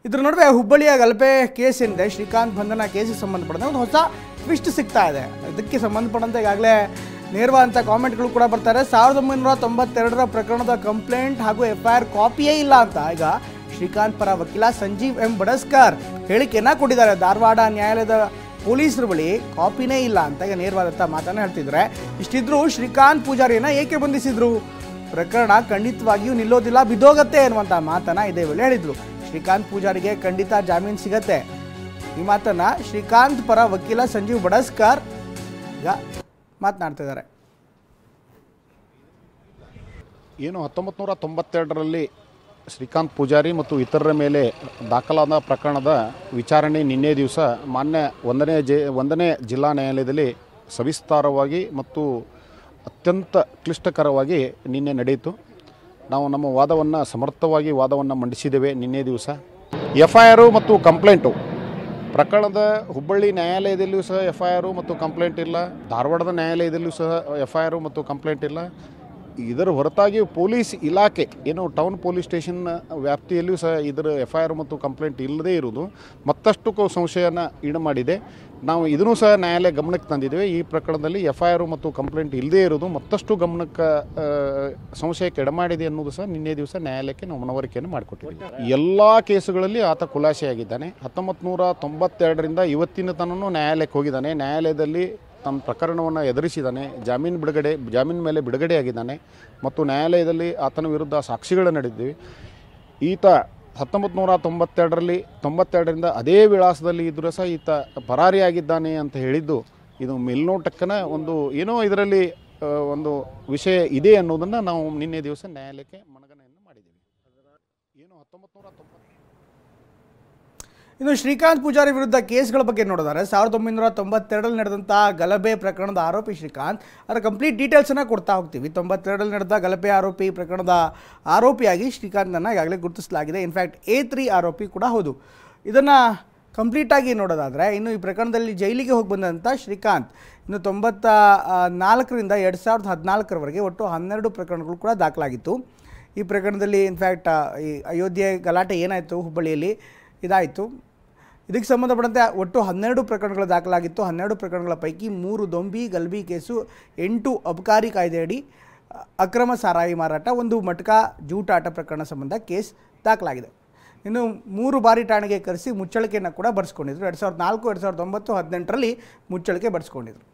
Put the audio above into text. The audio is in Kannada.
ಇದರ ನಡುವೆ ಹುಬ್ಬಳ್ಳಿಯ ಗಲಭೆ ಕೇಸ್ ಏನಿದೆ, ಶ್ರೀಕಾಂತ್ ಬಂಧನ ಕೇಸಿಗೆ ಸಂಬಂಧಪಟ್ಟಂತೆ ಒಂದು ಹೊಸ ಟ್ವಿಸ್ಟ್ ಸಿಗ್ತಾ ಇದೆ. ಇದಕ್ಕೆ ಸಂಬಂಧಪಟ್ಟಂತೆ ಈಗಾಗಲೇ ನೇರವಾದಂಥ ಕಾಮೆಂಟ್ಗಳು ಕೂಡ ಬರ್ತಾರೆ. 1992ರ ಪ್ರಕರಣದ ಕಂಪ್ಲೇಂಟ್ ಹಾಗೂ FIR ಕಾಪಿಯೇ ಇಲ್ಲ ಅಂತ ಈಗ ಶ್ರೀಕಾಂತ್ ಪರ ವಕೀಲ ಸಂಜೀವ್ ಎಂ ಬಡಸ್ಕರ್ ಹೇಳಿಕೆಯನ್ನು ಕೊಟ್ಟಿದ್ದಾರೆ. ಧಾರವಾಡ ನ್ಯಾಯಾಲಯದ ಪೊಲೀಸರ ಬಳಿ ಕಾಪಿನೇ ಇಲ್ಲ ಅಂತ ಈಗ ನೇರವಾದಂಥ ಮಾತನ್ನು ಹೇಳ್ತಿದ್ದಾರೆ. ಇಷ್ಟಿದ್ರೂ ಶ್ರೀಕಾಂತ್ ಪೂಜಾರಿಯನ್ನು ಏಕೆ ಬಂಧಿಸಿದ್ರು? ಪ್ರಕರಣ ಖಂಡಿತವಾಗಿಯೂ ನಿಲ್ಲೋದಿಲ್ಲ, ಬಿದ್ದೋಗತ್ತೆ ಅನ್ನುವಂಥ ಮಾತನ್ನು ಇದೇ ವೇಳೆ ಹೇಳಿದರು. ಶ್ರೀಕಾಂತ್ ಪೂಜಾರಿಗೆ ಖಂಡಿತ ಜಾಮೀನು ಸಿಗತ್ತೆ. ಈ ಮಾತನ್ನ ಶ್ರೀಕಾಂತ್ ಪರ ವಕೀಲ ಸಂಜೀವ್ ಬಡಸ್ಕರ್ ಈಗ ಮಾತನಾಡ್ತಿದ್ದಾರೆ. ಏನು 1992ರಲ್ಲಿ ಶ್ರೀಕಾಂತ್ ಪೂಜಾರಿ ಮತ್ತು ಇತರರ ಮೇಲೆ ದಾಖಲಾದ ಪ್ರಕರಣದ ವಿಚಾರಣೆ ನಿನ್ನೆ ದಿವಸ ಮಾನ್ಯ 1ನೇ ಜಿಲ್ಲಾ ನ್ಯಾಯಾಲಯದಲ್ಲಿ ಸವಿಸ್ತಾರವಾಗಿ ಮತ್ತು ಅತ್ಯಂತ ಕ್ಲಿಷ್ಟಕರವಾಗಿ ನಿನ್ನೆ ನಡೆಯಿತು. ನಾವು ನಮ್ಮ ವಾದವನ್ನು ಸಮರ್ಥವಾಗಿ ಮಂಡಿಸಿದ್ದೇವೆ. ನಿನ್ನೆ ದಿವಸ FIR ಮತ್ತು ಕಂಪ್ಲೇಂಟು ಪ್ರಕರಣದ ಹುಬ್ಬಳ್ಳಿ ನ್ಯಾಯಾಲಯದಲ್ಲಿಯೂ ಸಹ FIR ಮತ್ತು ಕಂಪ್ಲೇಂಟ್ ಇಲ್ಲ, ಧಾರವಾಡದ ನ್ಯಾಯಾಲಯದಲ್ಲಿಯೂ ಸಹ FIR ಮತ್ತು ಕಂಪ್ಲೇಂಟ್ ಇಲ್ಲ. ಇದರ ಹೊರತಾಗಿ ಪೊಲೀಸ್ ಇಲಾಖೆ ಏನು ಟೌನ್ ಪೊಲೀಸ್ ಸ್ಟೇಷನ್ ವ್ಯಾಪ್ತಿಯಲ್ಲಿಯೂ ಸಹ ಇದರ FIR ಮತ್ತು ಕಂಪ್ಲೇಂಟ್ ಇಲ್ಲದೇ ಇರುವುದು ಮತ್ತಷ್ಟು ಸಂಶಯನ ಈಡು ಮಾಡಿದೆ. ನಾವು ಇದನ್ನು ಸಹ ನ್ಯಾಯಾಲಯ ಗಮನಕ್ಕೆ ತಂದಿದ್ದೇವೆ. ಈ ಪ್ರಕರಣದಲ್ಲಿ FIR ಮತ್ತು ಕಂಪ್ಲೇಂಟ್ ಇಲ್ಲದೇ ಇರೋದು ಮತ್ತಷ್ಟು ಗಮನಕ್ಕೆ ಸಂಶಯಕ್ಕೆ ಎಡಮಾಡಿದೆ ಅನ್ನೋದು ಸಹ ನಿನ್ನೆ ದಿವಸ ನ್ಯಾಯಾಲಯಕ್ಕೆ ನಾವು ಮನವರಿಕೆಯನ್ನು ಮಾಡಿಕೊಟ್ಟಿದ್ದೇವೆ. ಎಲ್ಲ ಕೇಸುಗಳಲ್ಲಿ ಆತ ಖುಲಾಸೆಯಾಗಿದ್ದಾನೆ. 1992ರಿಂದ ಇವತ್ತಿನ ತನಕ ನ್ಯಾಯಾಲಯಕ್ಕೆ ಹೋಗಿದ್ದಾನೆ. ನ್ಯಾಯಾಲಯದಲ್ಲಿ ತನ್ನ ಪ್ರಕರಣವನ್ನು ಎದುರಿಸಿದ್ದಾನೆ. ಜಾಮೀನು ಮೇಲೆ ಬಿಡುಗಡೆಯಾಗಿದ್ದಾನೆ ಮತ್ತು ನ್ಯಾಯಾಲಯದಲ್ಲಿ ಆತನ ವಿರುದ್ಧ ಸಾಕ್ಷಿಗಳು ನಡೆದಿವೆ. ಈತ 1992ರಿಂದ ಅದೇ ವಿಳಾಸದಲ್ಲಿ ಇದ್ದರೂ ಸಹ ಈತ ಪರಾರಿಯಾಗಿದ್ದಾನೆ ಅಂತ ಹೇಳಿದ್ದು ಇದು ಮೇಲ್ನೋಟಕ್ಕನ ಒಂದು ಏನೋ ಇದರಲ್ಲಿ ಒಂದು ವಿಷಯ ಇದೆ ಅನ್ನೋದನ್ನು ನಾವು ನಿನ್ನೆ ದಿವಸ ನ್ಯಾಯಾಲಯಕ್ಕೆ ಮನಗಣೆಯನ್ನು ಮಾಡಿದ್ದೀವಿ. ಏನು 1990 ಇನ್ನು ಶ್ರೀಕಾಂತ್ ಪೂಜಾರಿ ವಿರುದ್ಧ ಕೇಸ್ಗಳ ಬಗ್ಗೆ ನೋಡಿದರೆ 1992ರಲ್ಲಿ ನಡೆದಂಥ ಗಲಭೆ ಪ್ರಕರಣದ ಆರೋಪಿ ಶ್ರೀಕಾಂತ್. ಅದರ ಕಂಪ್ಲೀಟ್ ಡೀಟೇಲ್ಸನ್ನು ಕೊಡ್ತಾ ಹೋಗ್ತೀವಿ. 92ರಲ್ಲಿ ನಡೆದ ಗಲಭೆ ಪ್ರಕರಣದ ಆರೋಪಿಯಾಗಿ ಶ್ರೀಕಾಂತನ್ನು ಈಗಾಗಲೇ ಗುರುತಿಸಲಾಗಿದೆ. ಇನ್ಫ್ಯಾಕ್ಟ್ A3 ಆರೋಪಿ ಕೂಡ ಹೌದು. ಇದನ್ನು ಕಂಪ್ಲೀಟಾಗಿ ನೋಡೋದಾದರೆ ಇನ್ನು ಈ ಪ್ರಕರಣದಲ್ಲಿ ಜೈಲಿಗೆ ಹೋಗಿ ಬಂದಂಥ ಶ್ರೀಕಾಂತ್ ಇನ್ನು 94ರಿಂದ 2014ರವರೆಗೆ ಒಟ್ಟು 12 ಪ್ರಕರಣಗಳು ಕೂಡ ದಾಖಲಾಗಿತ್ತು. ಈ ಪ್ರಕರಣದಲ್ಲಿ ಇನ್ಫ್ಯಾಕ್ಟ್ ಈ ಅಯೋಧ್ಯೆ ಗಲಾಟೆ ಏನಾಯಿತು ಹುಬ್ಬಳ್ಳಿಯಲ್ಲಿ ಇದಾಯಿತು. ಇದಕ್ಕೆ ಸಂಬಂಧಪಟ್ಟಂತೆ ಒಟ್ಟು 12 ಪ್ರಕರಣಗಳು ದಾಖಲಾಗಿತ್ತು. 12 ಪ್ರಕರಣಗಳ ಪೈಕಿ 3 ದೊಂಬಿ ಗಲಭೆ ಕೇಸು, 8 ಅಬಕಾರಿ ಕಾಯ್ದೆಯಡಿ ಅಕ್ರಮ ಸಾರಾಯಿ ಮಾರಾಟ, 1 ಮಟ್ಕಾ ಜೂಟಾಟ ಪ್ರಕರಣ ಸಂಬಂಧ ಕೇಸ್ ದಾಖಲಾಗಿದೆ. ಇನ್ನು 3 ಬಾರಿ ಠಾಣೆಗೆ ಕರೆಸಿ ಮುಚ್ಚಳಿಕೆಯನ್ನು ಕೂಡ ಬರೆಸ್ಕೊಂಡಿದ್ರು. 2004, 2009, 2018ರಲ್ಲಿ ಮುಚ್ಚಳಿಕೆ ಬರೆಸ್ಕೊಂಡಿದ್ರು.